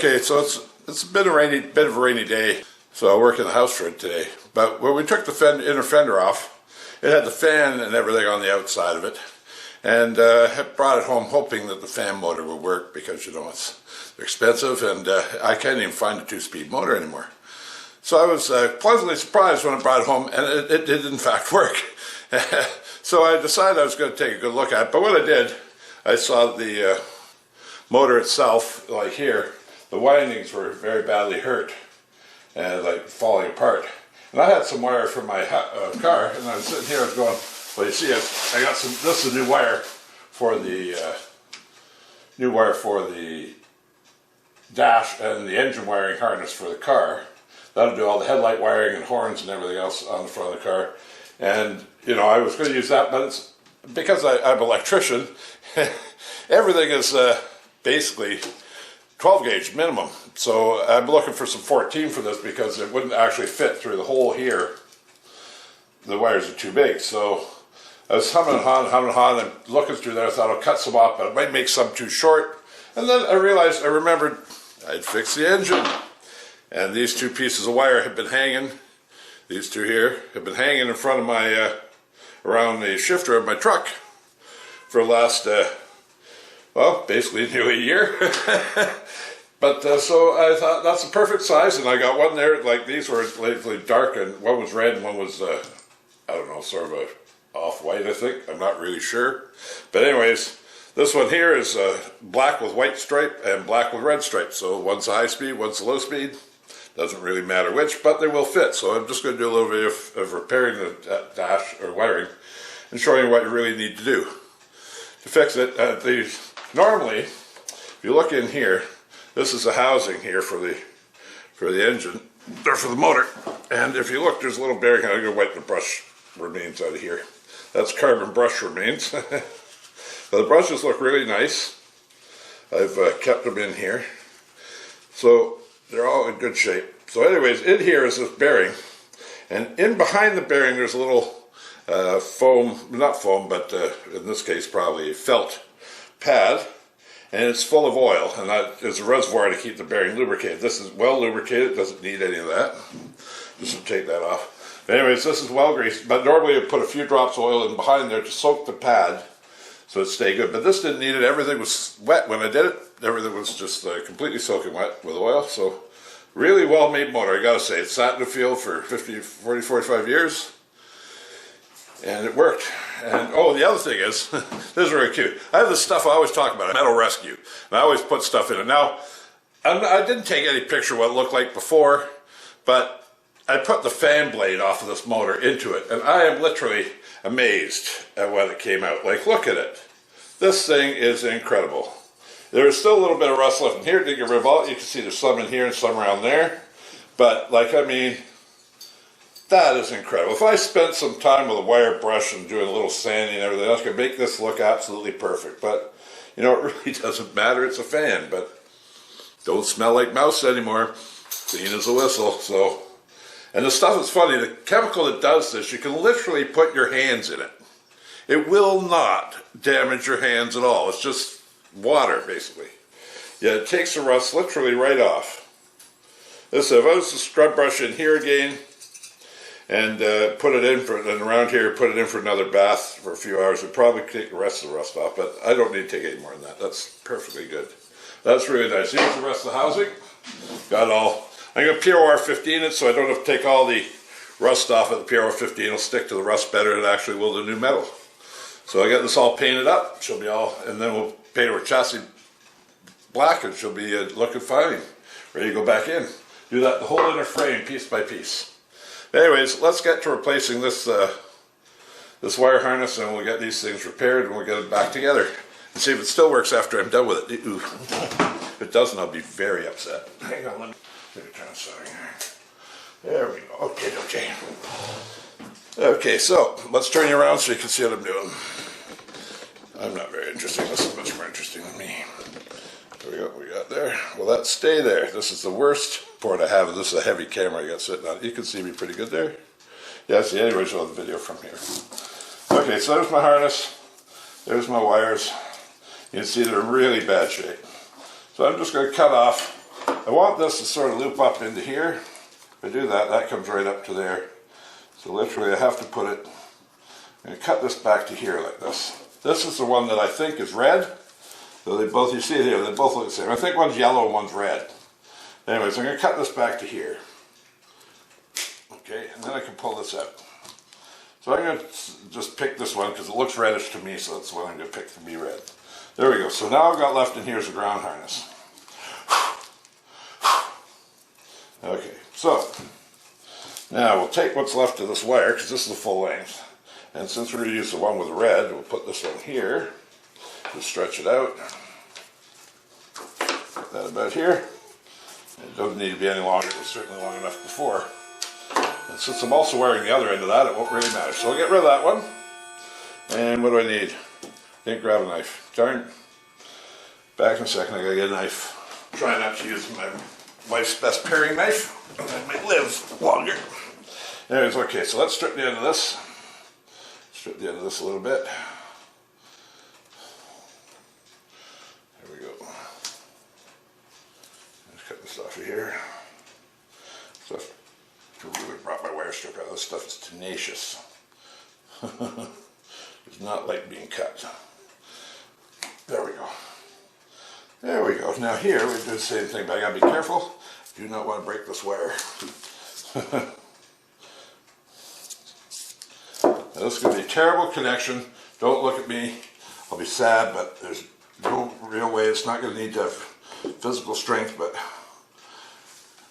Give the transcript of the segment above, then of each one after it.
Okay, so it's been a bit of a rainy day, so I work in the house for it today. But when we took the inner fender off, it had the fan and everything on the outside of it, and I brought it home hoping that the fan motor would work because it's expensive, and I can't even find a 2-speed motor anymore. So I was pleasantly surprised when I brought it home, and it did in fact work. So I decided I was going to take a good look at it. But what I did, I saw the motor itself, like here, the windings were very badly hurt and like falling apart. And I had some wire from my car, and I was sitting here, I was going, well, you see, I got some. This is a new wire for the dash and the engine wiring harness for the car. That'll do all the headlight wiring and horns and everything else on the front of the car. And I was going to use that, but it's because I'm an electrician. Everything is basically 12 gauge minimum. So I'm looking for some 14 for this because it wouldn't actually fit through the hole here. The wires are too big. So I was humming and hawing, and looking through there. I thought I'll cut some off, but it might make some too short. And then I remembered I'd fixed the engine. And these two pieces of wire have been hanging, these two here, have been hanging in front of my, around the shifter of my truck for the last, well, basically nearly a year. But so I thought that's the perfect size, and I got one there, like these were lately dark, and one was red and one was, I don't know, sort of a off-white, I think. I'm not really sure. But anyways, this one here is black with white stripe and black with red stripe. So one's a high speed, one's a low speed. Doesn't really matter which, but they will fit. So I'm just going to do a little bit of repairing the dash or wiring and showing you what you really need to do to fix it. Normally, if you look in here, this is the housing here for the engine, or for the motor. And if you look, there's a little bearing. I'm going to wipe the brush remains out of here. That's carbon brush remains. So the brushes look really nice. I've kept them in here. So they're all in good shape. So anyways, in here is this bearing. And in behind the bearing there's a little foam, not foam, but in this case probably felt pad. And it's full of oil. And that is a reservoir to keep the bearing lubricated. This is well lubricated, doesn't need any of that. Just to take that off. But anyways, this is well greased. But normally you put a few drops of oil in behind there to soak the pad so it stay good. But this didn't need it. Everything was wet when I did it. Everything was just completely soaking wet with oil. So really well made motor, I gotta say. It sat in the field for 45 years. And it worked. And oh, the other thing is, this is really cute. I have this stuff I always talk about, metal rescue. And I always put stuff in it. Now, I didn't take any picture of what it looked like before, but I put the fan blade off of this motor into it. And I am literally amazed at when it came out. Like, look at it. This thing is incredible. There's still a little bit of rust left in here. Didn't get rid of all it. You can see there's some in here and some around there. But, like, I mean, that is incredible. If I spent some time with a wire brush and doing a little sanding and everything else, I could make this look absolutely perfect. But, it really doesn't matter. It's a fan. But don't smell like mouse anymore. Clean as a whistle. So, and the stuff is funny. The chemical that does this, you can literally put your hands in it. It will not damage your hands at all. It's just water, basically. Yeah, it takes the rust literally right off. Listen, if I was to scrub brush in here again and put it in and around here, put it in for another bath for a few hours, it'd probably take the rest of the rust off, but I don't need to take any more than that. That's perfectly good. That's really nice. Here's the rest of the housing. Got it all. I'm going to POR 15 it so I don't have to take all the rust off of the POR 15. It'll stick to the rust better than it actually will the new metal. So I got this all painted up. She'll be all, and then we'll paint her chassis black and she'll be looking fine. Ready to go back in. Do that the whole inner frame piece by piece. Anyways, let's get to replacing this this wire harness, and we'll get these things repaired and we'll get it back together and see if it still works after I'm done with it. Ooh. If it doesn't, I'll be very upset. Hang on, let me turn this on here. There we go. Okay. Okay, so let's turn you around so you can see what I'm doing. I'm not very interesting. This is much more interesting than me. There we go. We got there. Well, that stay there. This is the worst port I have. This is a heavy camera I got sitting on. You can see me pretty good there. Yeah, see, anyways, I'll have the video from here. Okay, so there's my harness. There's my wires. You can see they're in really bad shape. So I'm just going to cut off I want this to sort of loop up into here. If I do that, that comes right up to there. So literally I have to put it, I'm going to cut this back to here like this. This is the one that I think is red. So they both, you see it here, they both look the same. I think one's yellow and one's red. Anyways, I'm going to cut this back to here. Okay, and then I can pull this out. So I'm going to just pick this one because it looks reddish to me, so that's what I'm going to pick to be red. There we go. So now I've got left in here is a ground harness. Okay, so now we'll take what's left of this wire because this is the full length. And since we're going to use the one with the red, we'll put this one here. Just stretch it out. Put that about here. It doesn't need to be any longer. It was certainly long enough before. And since I'm also wiring the other end of that, it won't really matter. So I'll get rid of that one. And what do I need? Didn't grab a knife. Darn. Back in a second, I gotta get a knife. Try not to use my wife's best paring knife. I might live longer. Anyways, okay, so let's strip the end of this. Strip the end of this a little bit. There we go. Just cut this off of here. So I really brought my wire strip out. This stuff is tenacious. It's not like being cut. There we go. There we go. Now here we do the same thing, but I gotta be careful. Do not want to break this wire. Now, this is going to be a terrible connection. Don't look at me. I'll be sad, but there's no real way. It's not going to need to have physical strength, but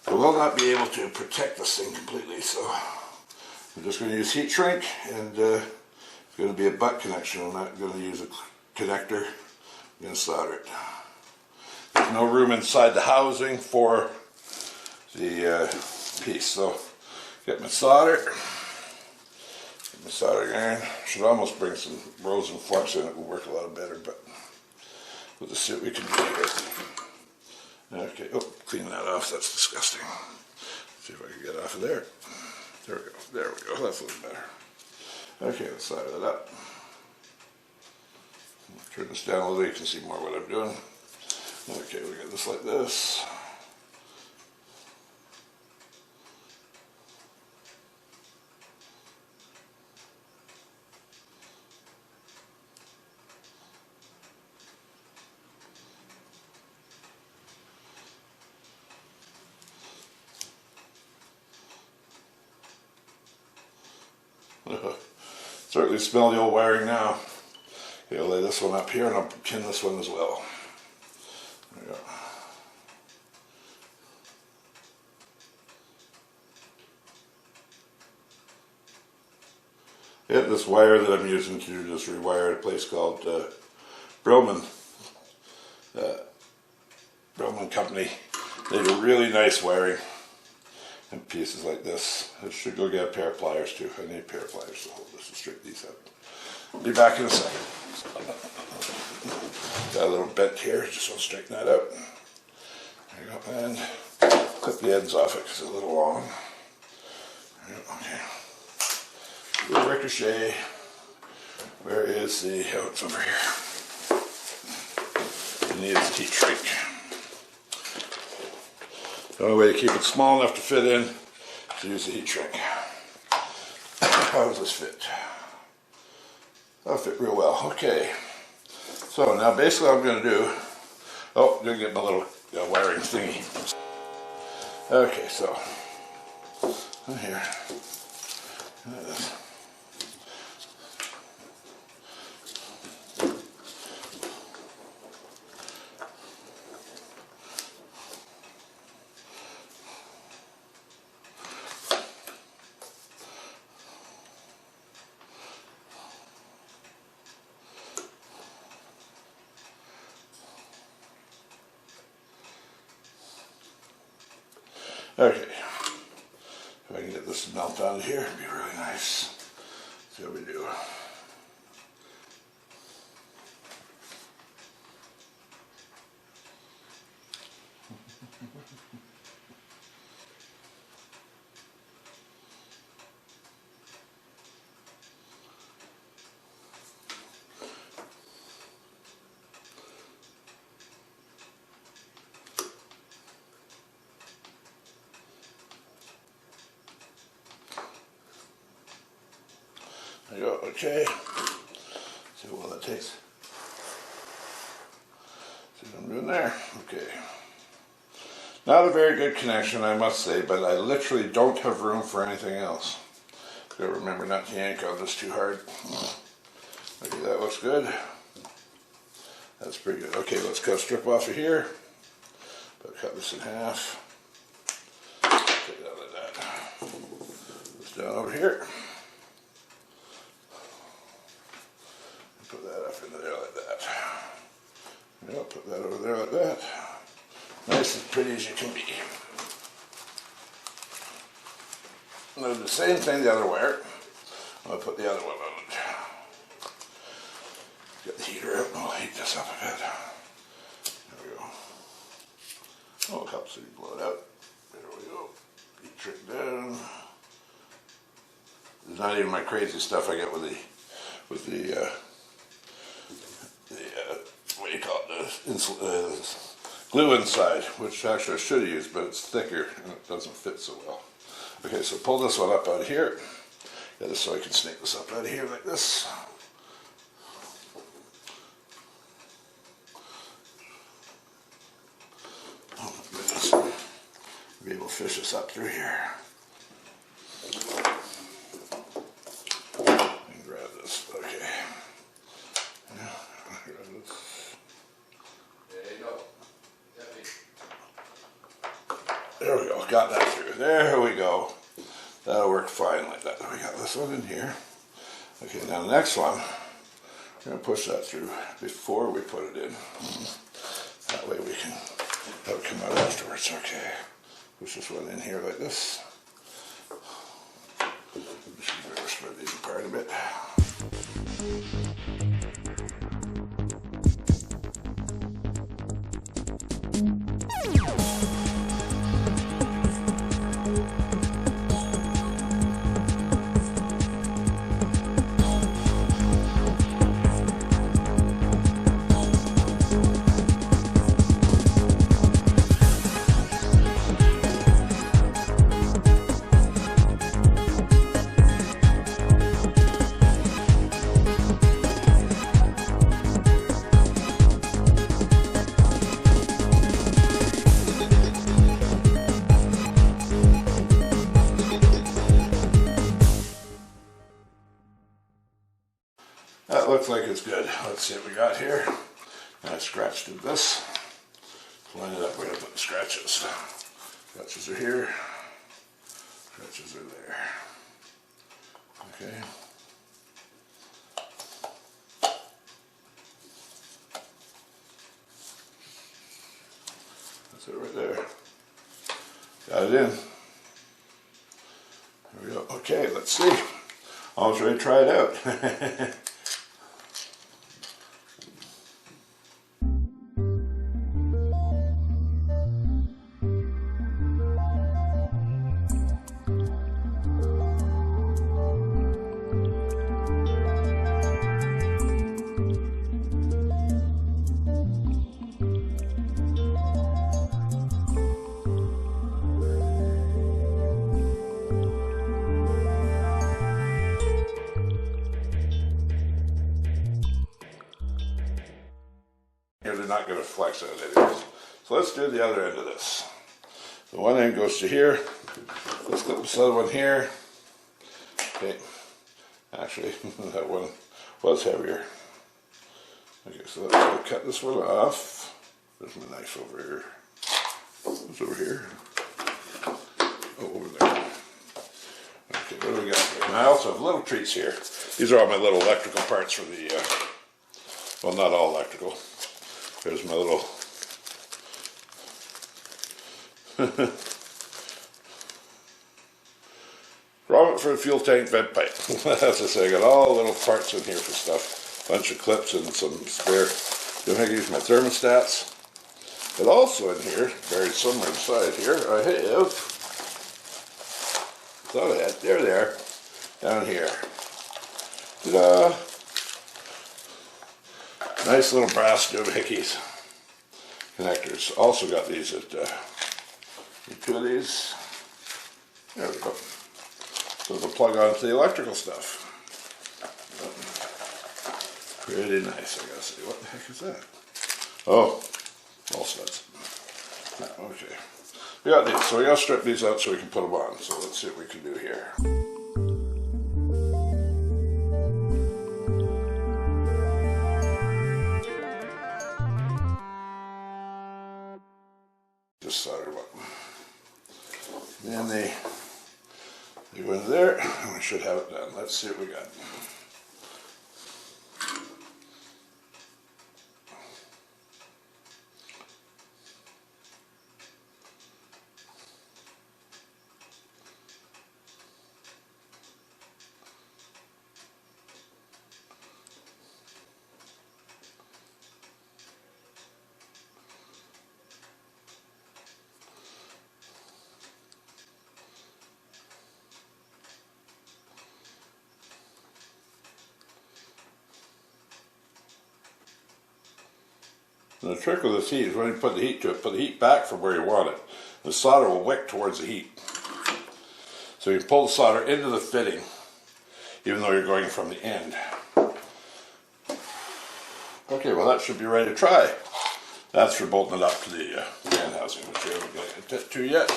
I will not be able to protect this thing completely. So I'm just going to use heat shrink, and it's going to be a butt connection. I'm not going to use a connector. I'm going to solder it. There's no room inside the housing for the piece. So get my solder. Get my soldering iron. Should almost bring some Rosen flux in. It will work a lot better, but we'll just see what we can do here. Okay, oh, clean that off. That's disgusting. See if I can get off of there. There we go. There we go. That's a little better. Okay, let's solder that up. Turn this down a little. You can see more what I'm doing. Okay, we got this like this. Certainly smell the old wiring now. Okay, I'll lay this one up here and I'll pin this one as well. There we go. Yeah, this wire that I'm using to do this rewire at a place called Brillman Company. They do really nice wiring in pieces like this. I should go get a pair of pliers too. I need a pair of pliers to hold this and straighten these out. I'll be back in a second. Got a little bent here, just want to straighten that out. There you go, and clip the ends off it because it's a little long. There you go. Okay. Little ricochet. Where is the, oh, it's over here. You need its heat shrink. The only way to keep it small enough to fit in is to use the heat shrink. How does this fit? That'll fit real well. Okay. So now basically what I'm going to do, oh, I'm going to get my little wiring thingy. Okay, so here. Okay, if I can get this to melt down here, it'd be really nice. See what we do. There you go, okay. See how well that takes. See what I'm doing there? Okay. Not a very good connection, I must say, but I literally don't have room for anything else. Gotta remember not to yank on this too hard. Okay, that looks good. That's pretty good. Okay, let's cut a strip off of here. But cut this in half. Take it out like that. This down over here. And put that up into there like that. Yep, put that over there like that. Nice and pretty as you can be. I'm going to do the same thing the other way. I'm going to put the other one on it. Get the heater out and I'll heat this up a bit. There we go. Oh, it helps if you blow it out. There we go. Heat trick down. There's not even my crazy stuff I get with the what do you call it, the glue inside, which actually I should have used, but it's thicker and it doesn't fit so well. Okay, so pull this one up out of here. Get this so I can snake this up out of here like this. Oh my goodness. Be able to fish this up through here. And grab this, okay. Yeah, grab this. There you go. There we go, got that through. There we go. That'll work fine like that. We got this one in here. Okay, now the next one, we're going to push that through before we put it in. That way we can have it come out afterwards. Okay, push this one in here like this. We should better spread these apart a bit. That looks like it's good. Let's see what we got here. I scratched this. Line it up where I put the scratches. Scratches are here. Scratches are there. Okay. That's it right there. Got it in. There we go. Okay, let's see. Almost ready to try it out. They're not going to flex out anyways. So let's do the other end of this. The one end goes to here. Let's clip this other one here. Okay. Actually, that one was heavier. Okay, so let's cut this one off. There's my knife over here. It's over here. Oh, over there. Okay, what do we got here? And I also have little treats here. These are all my little electrical parts for the, well, not all electrical. There's my little grommet for the fuel tank vent pipe. As I say, I got all the little parts in here for stuff. Bunch of clips and some spare. I can use my thermostats. But also in here, buried somewhere inside here, I have, thought I had, there they are, down here. Ta-da! Nice little brass doohickeys connectors. Also got these at two of these. There we go. So to plug onto the electrical stuff. Pretty nice, I gotta say. What the heck is that? Oh, all studs. Okay. We got these, so we gotta strip these out so we can put them on. So let's see what we can do here. Just solder them. Then they go in there, and we should have it done. Let's see what we got. And the trick with this heat is when you put the heat to it, put the heat back from where you want it. The solder will wick towards the heat. So you can pull the solder into the fitting, even though you're going from the end. Okay, well that should be ready to try. That's for bolting it up to the fan housing, which we haven't got to yet.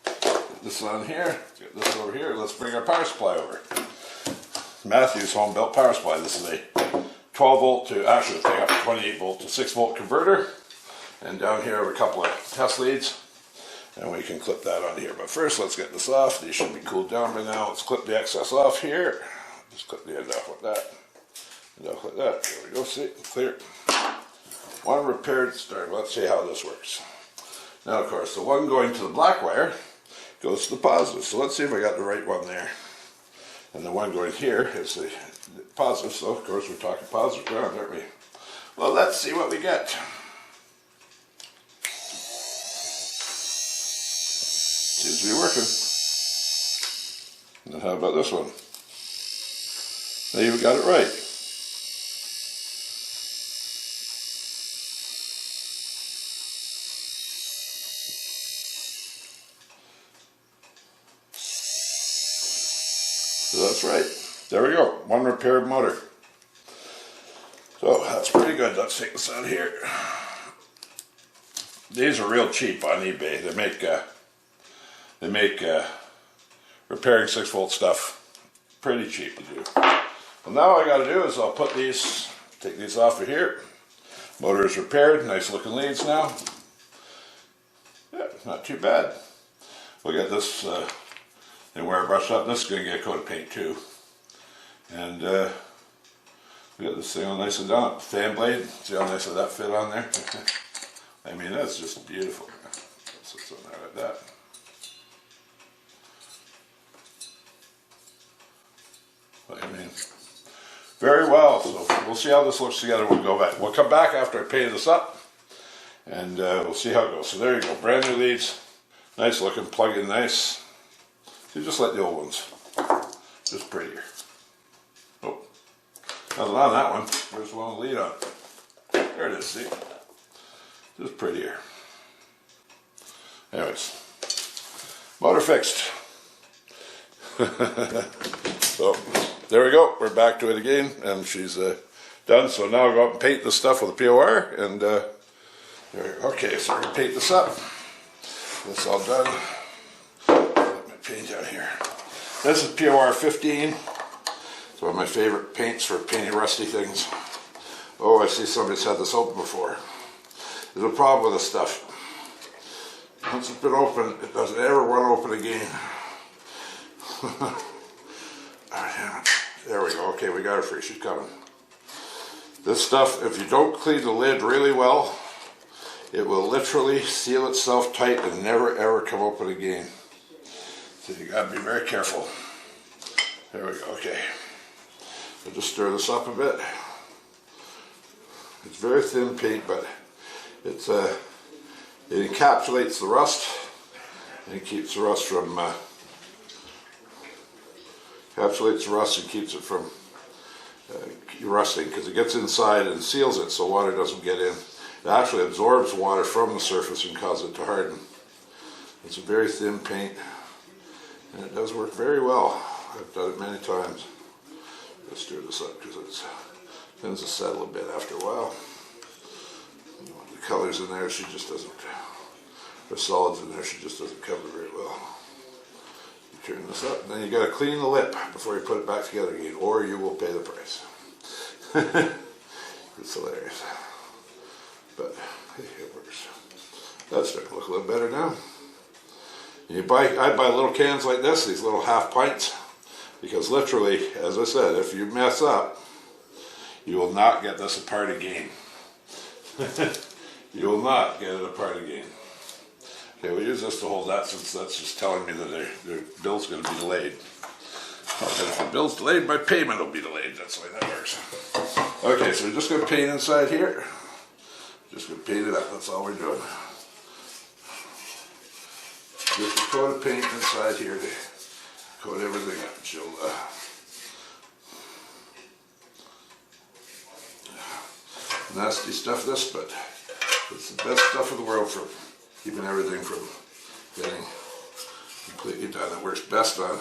Get this on here, get this over here. Let's bring our power supply over. Matthew's home built power supply. This is a 12 volt to, actually take up 28 volt to 6 volt converter. And down here are a couple of test leads. And we can clip that on here. But first, let's get this off. These should be cooled down by now. Let's clip the excess off here. Just clip the end off with that. And off like that. There we go. See, clear. One repaired start. Let's see how this works. Now, of course, the one going to the black wire goes to the positive. So let's see if I got the right one there. And the one going here is the positive. So, of course, we're talking positive ground, aren't we? Well, let's see what we get. Seems to be working. And then how about this one? Now you've got it right. So that's right. There we go. One repaired motor. So that's pretty good. Let's take this out of here. These are real cheap on eBay. They make repairing 6 volt stuff pretty cheap to do. Well, now all I got to do is I'll put these, take these off of here. Motor is repaired. Nice looking leads now. Yeah, not too bad. We'll get this and where I brush up. This is going to get a coat of paint too. And we got this thing all nice and done. Fan blade. See how nice that fit on there? I mean, that's just beautiful. Sits on there like that. I mean, very well. So we'll see how this looks together. We'll go back. We'll come back after I paint this up, and we'll see how it goes. So there you go, brand new leads, nice looking, plug in nice. You just like the old ones, just prettier. Oh, nothing on that one. Where's the one with the lead on? There it is. See, just prettier. Anyways, motor fixed. So there we go. We're back to it again, and she's done. So now I'll go up and paint this stuff with a POR, and there we go. Okay, so we're gonna paint this up. This all done. Let me paint out here. This is POR 15. It's one of my favorite paints for painting rusty things. Oh, I see somebody's had this open before. There's a problem with this stuff. Once it's been open, it doesn't ever want to open again. There we go. Okay, we got her free. She's coming. This stuff, if you don't clean the lid really well, it will literally seal itself tight and never ever come open again. So you got to be very careful. There we go. Okay. I'll just stir this up a bit. It's very thin paint, but it encapsulates the rust and it keeps the rust from encapsulates the rust and keeps it from rusting, because it gets inside and seals it so water doesn't get in. It actually absorbs water from the surface and causes it to harden. It's a very thin paint, and it does work very well. I've done it many times. Let's stir this up because it's Tends to settle a bit after a while. The colors in there, she just doesn't, the solids in there, she just doesn't cover very well. You turn this up, and then you got to clean the lip before you put it back together again, or you will pay the price. It's hilarious, but hey, it works. That's starting to look a little better now. I buy little cans like this, these little half pints, because literally, as I said, if you mess up, you will not get this apart again. You will not get it apart again. Okay, we'll use this to hold that, since that's just telling me that their bill's going to be delayed. If the bill's delayed, my payment will be delayed. That's the way that works. Okay, so we're just going to paint inside here. Just going to paint it up. That's all we're doing. Just a coat of paint inside here to coat everything up. She'll, nasty stuff, this, but it's the best stuff in the world for keeping everything from getting completely done. It works best on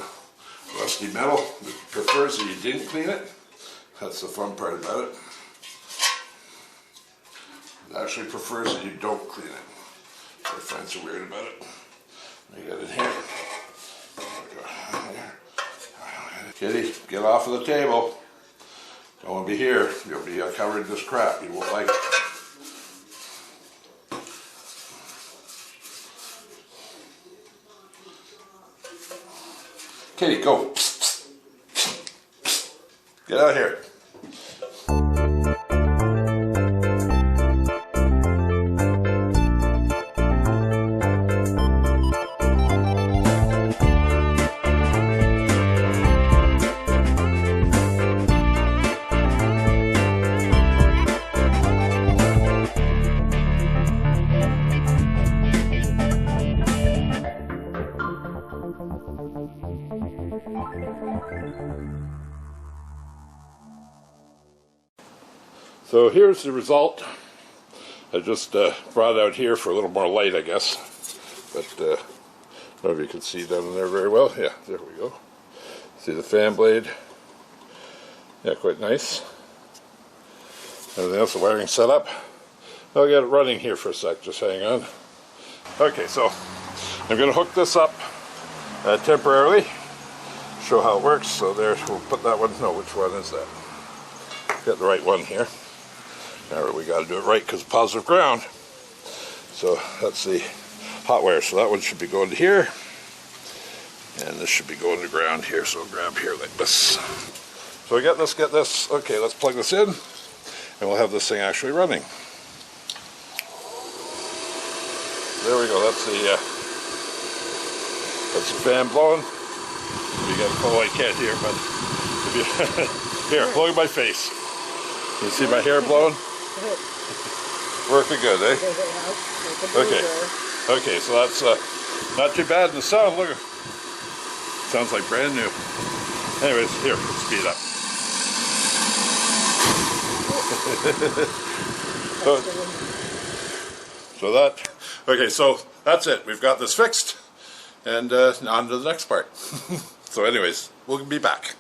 rusty metal. It prefers that you didn't clean it. That's the fun part about it. It actually prefers that you don't clean it. I find so weird about it. I got it here. Kitty, get off of the table. Don't want to be here. You'll be covered in this crap. You won't like it. Kitty, go. Get out of here. So here's the result. I just brought it out here for a little more light, I guess. But I don't know if you can see down in there very well. Yeah, there we go. See the fan blade? Yeah, quite nice. Everything else, the wiring set up. I'll get it running here for a sec, just hang on. Okay, so I'm going to hook this up temporarily. Show how it works. So there, we'll put that one. No, which one is that? Get the right one here. Now we got to do it right because positive ground. So that's the hot wire. So that one should be going to here, and this should be going to ground here. So I'll grab here like this. So we get this. Okay, let's plug this in, and we'll have this thing actually running. There we go. That's the fan blowing. You got, oh, I can't hear, but if you, here, blow in my face. You see my hair blowing? Working good, eh? Okay, so that's not too bad in the sound. Look, sounds like brand new. Anyways, here, let's speed up. So that's it. We've got this fixed, and on to the next part. So anyways, we'll be back.